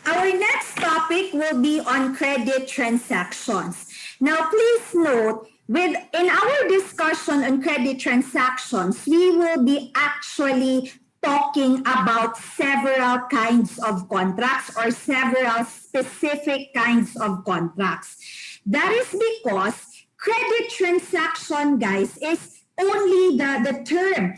Our next topic will be on credit transactions. Now, please note, in our discussion on credit transactions, we will be actually talking about several kinds of contracts or several specific kinds of contracts. That is because credit transaction, guys, is only the term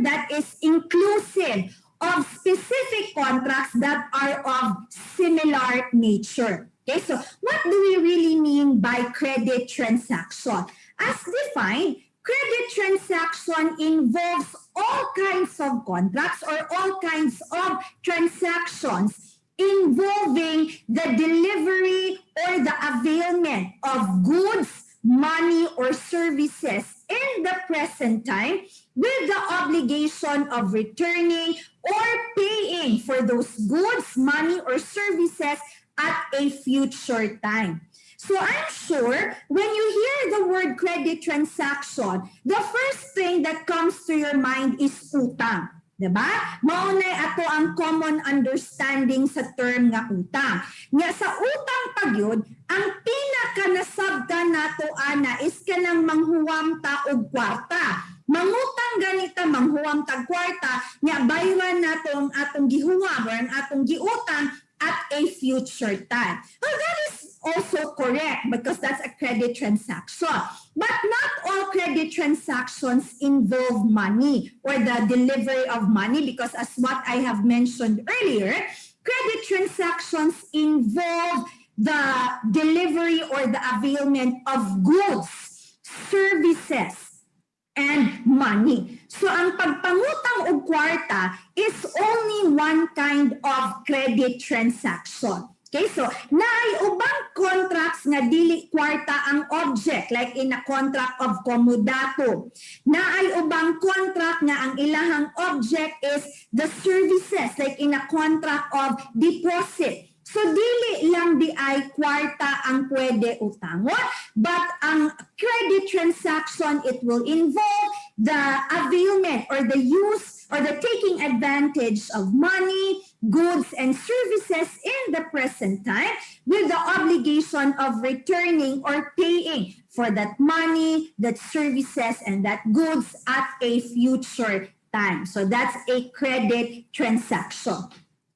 that is inclusive of specific contracts that are of similar nature. Okay, so what do we really mean by credit transaction? As defined, credit transaction involves all kinds of contracts or all kinds of transactions involving the delivery or the availment of goods, money, or services in the present time with the obligation of returning or paying for those goods, money, or services at a future time. So I'm sure when you hear the word credit transaction, the first thing that comes to your mind is utang. Diba? Maunay ato ang common understanding sa term nga utang. Nga sa utang pagyud, ang pinaka-nasabta nato ana is kanang manghuwam ta og kwarta. Mangutang ganita, manghuwam ta kwarta, nga bayran nato ang atong gihuwam or ang atong giutang at a future time. Well, that is also correct because that's a credit transaction. But not all credit transactions involve money or the delivery of money because as what I have mentioned earlier, credit transactions involve the delivery or the availment of goods, services, and money. So ang pagpangutang og kwarta is only one kind of credit transaction. Okay, so naay ubang contracts nga dili kwarta ang object like in a contract of komodato. Naay ubang contract nga ang ilahang object is the services like in a contract of deposit. So dili lang di ay kwarta ang pwede utangon, but ang credit transaction, it will involve the availment or the use or the taking advantage of money, goods, and services in the present time with the obligation of returning or paying for that money, that services, and that goods at a future time. So that's a credit transaction.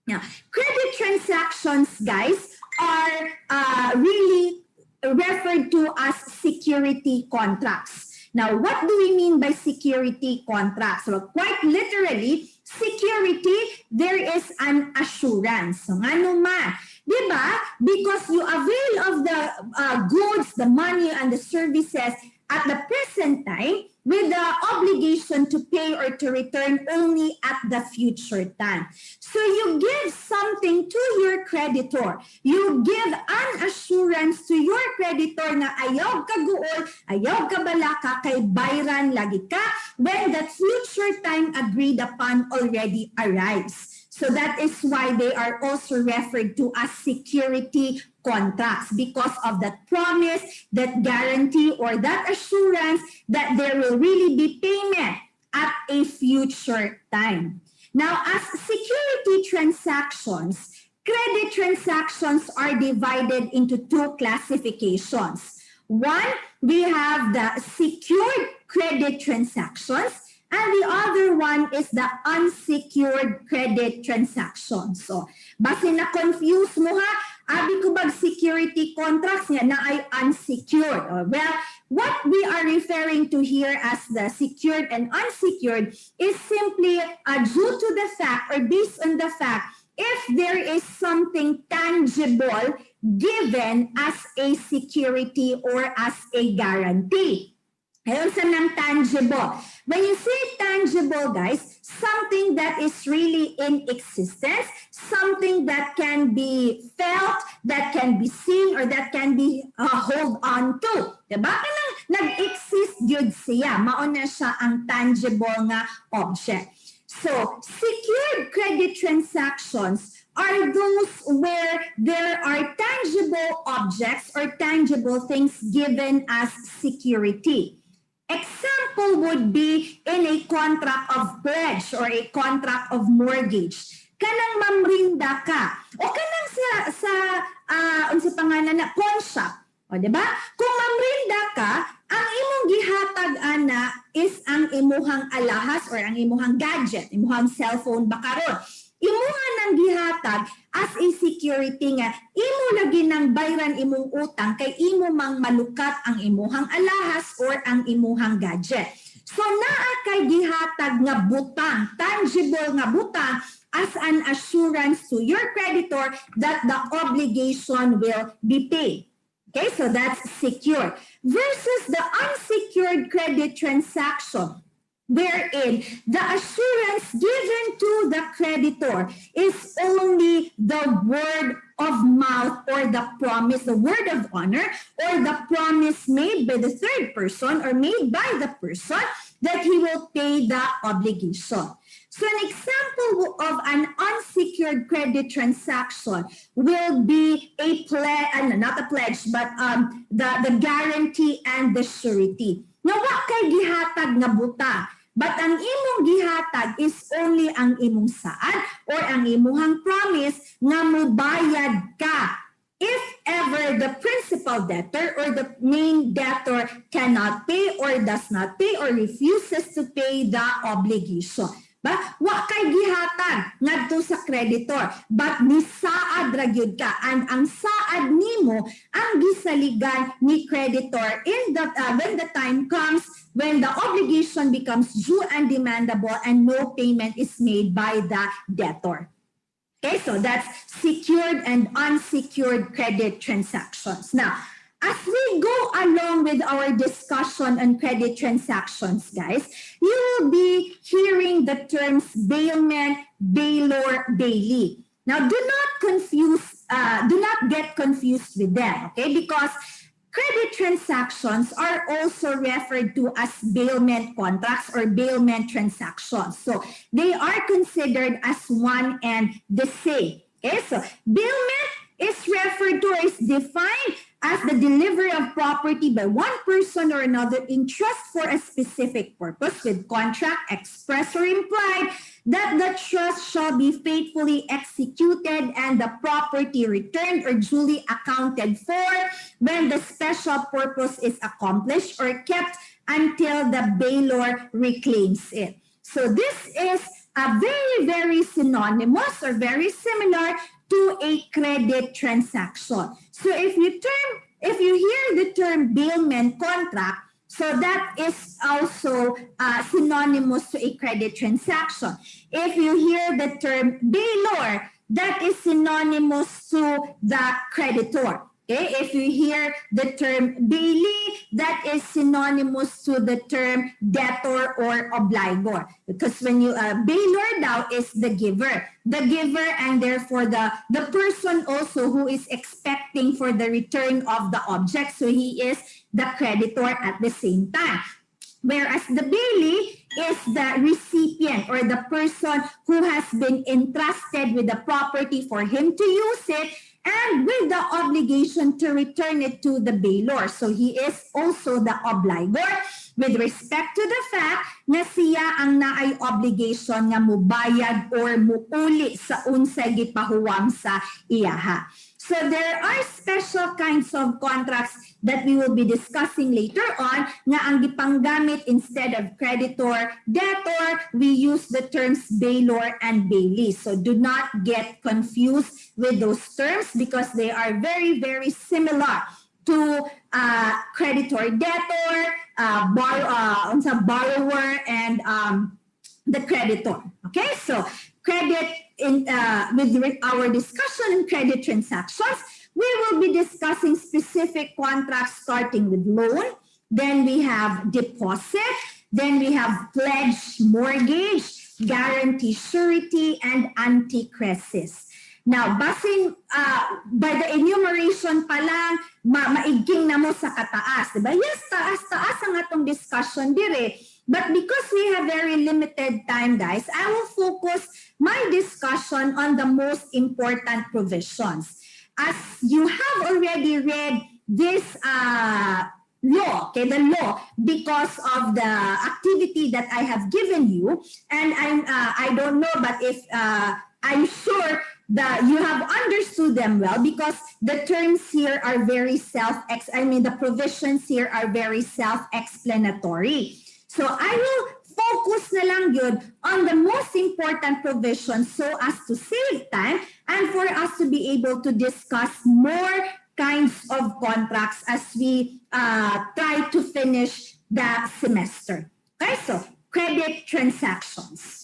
Now, credit transactions, guys, are really referred to as security contracts. Now, what do we mean by security contracts? So, quite literally, security, there is an assurance. So, ano man, di ba? Because you avail of the goods, the money, and the services at the present time with the obligation to pay or to return only at the future time. So you give something to your creditor. You give an assurance to your creditor na ayaw ka guol, ayaw ka balaka, kay bayran lagi ka when that future time agreed upon already arrives. So that is why they are also referred to as security contracts because of that promise, that guarantee, or that assurance that there will really be payment at a future time. Now, as security transactions, credit transactions are divided into two classifications. One, we have the secured credit transactions, and the other one is the unsecured credit transaction. So, base na-confuse mo ha, abi ko bag security contracts niya na ay unsecured. Well, what we are referring to here as the secured and unsecured is simply due to the fact or based on the fact if there is something tangible given as a security or as a guarantee. Ayun sa nang tangible. When you say tangible, guys, something that is really in existence, something that can be felt, that can be seen, or that can be hold on to. Diba? Kanang nag-exist yun siya. Mauna siya ang tangible nga object. So, secured credit transactions are those where there are tangible objects or tangible things given as security. Example would be in a contract of pledge or a contract of mortgage. kanang mamrinda ka o kanang unsa pangalan na pawn shop. O, di ba? Kung mamrinda ka, ang imong gihatag ana is ang imuhang alahas or ang imuhang gadget, imuhang cellphone baka ron. Imuha nang gihatag as a security nga imo lagi nang bayran imong utang kay imo mang malukat ang imuhang alahas or ang imuhang gadget. So naa kay gihatag nga butang, tangible nga butang as an assurance to your creditor that the obligation will be paid. Okay, so that's secure. Versus the unsecured credit transaction, wherein the assurance given to the creditor is only the word of mouth or the promise, the word of honor, or the promise made by the third person or made by the person that he will pay the obligation. So an example of an unsecured credit transaction will be a pledge, not a pledge, but the guarantee and the surety. Now, wa kay gihatag nga buta, but ang imong gihatag is only ang imong saad or ang imuhang promise nga mobayad ka if ever the principal debtor or the main debtor cannot pay or does not pay or refuses to pay the obligation. Ba? Wa kay gihatag ngadto sa creditor, but ni saad ra gyud ka, and ang saad nimo ang gisaligan ni creditor in that when the time comes when the obligation becomes due and demandable and no payment is made by the debtor. Okay, so that's secured and unsecured credit transactions. Now, as we go along with our discussion on credit transactions, guys, you will be hearing the terms bailment, bailor, bailee. Now, do not get confused with them, okay? Because credit transactions are also referred to as bailment contracts or bailment transactions. So they are considered as one and the same. Okay, so bailment is referred to or is defined as the delivery of property by one person or another in trust for a specific purpose with contract express or implied that the trust shall be faithfully executed and the property returned or duly accounted for when the special purpose is accomplished or kept until the bailor reclaims it. So this is a very, very synonymous or very similar to a credit transaction. So if you hear the term bailment contract, so that is also synonymous to a credit transaction. If you hear the term bailor, that is synonymous to the creditor. Okay, if you hear the term bailee, that is synonymous to the term debtor or obligor. Because when you bailor now is the giver and therefore the person also who is expecting for the return of the object. So he is the creditor at the same time. Whereas the bailee is the recipient or the person who has been entrusted with the property for him to use it and with the obligation to return it to the bailor. So he is also the obligor with respect to the fact na siya ang naay obligation nga mubayad or muuli sa unsay gipahuwam sa iyaha. So there are special kinds of contracts that we will be discussing later on nga ang gipanggamit instead of creditor, debtor, we use the terms bailor and bailee. So do not get confused with those terms because they are very, very similar to creditor, debtor, borrower, and the creditor. Okay, so credit with our discussion in credit transactions, we will be discussing specific contracts starting with loan, then we have deposit, then we have pledge, mortgage, guarantee, surety, and anti-crisis. Now, basing by the enumeration pa lang, maiging na mo sa kataas. Diba? Yes, taas-taas ang atong discussion dire. But because we have very limited time, guys, I will focus my discussion on the most important provisions. As you have already read this law, okay, the law, because of the activity that I have given you, and I don't know, but if I'm sure that you have understood them well because the terms here are very the provisions here are very self-explanatory. So I will focus na lang yun on the most important provisions so as to save time and for us to be able to discuss more kinds of contracts as we try to finish the semester. Okay, so credit transactions.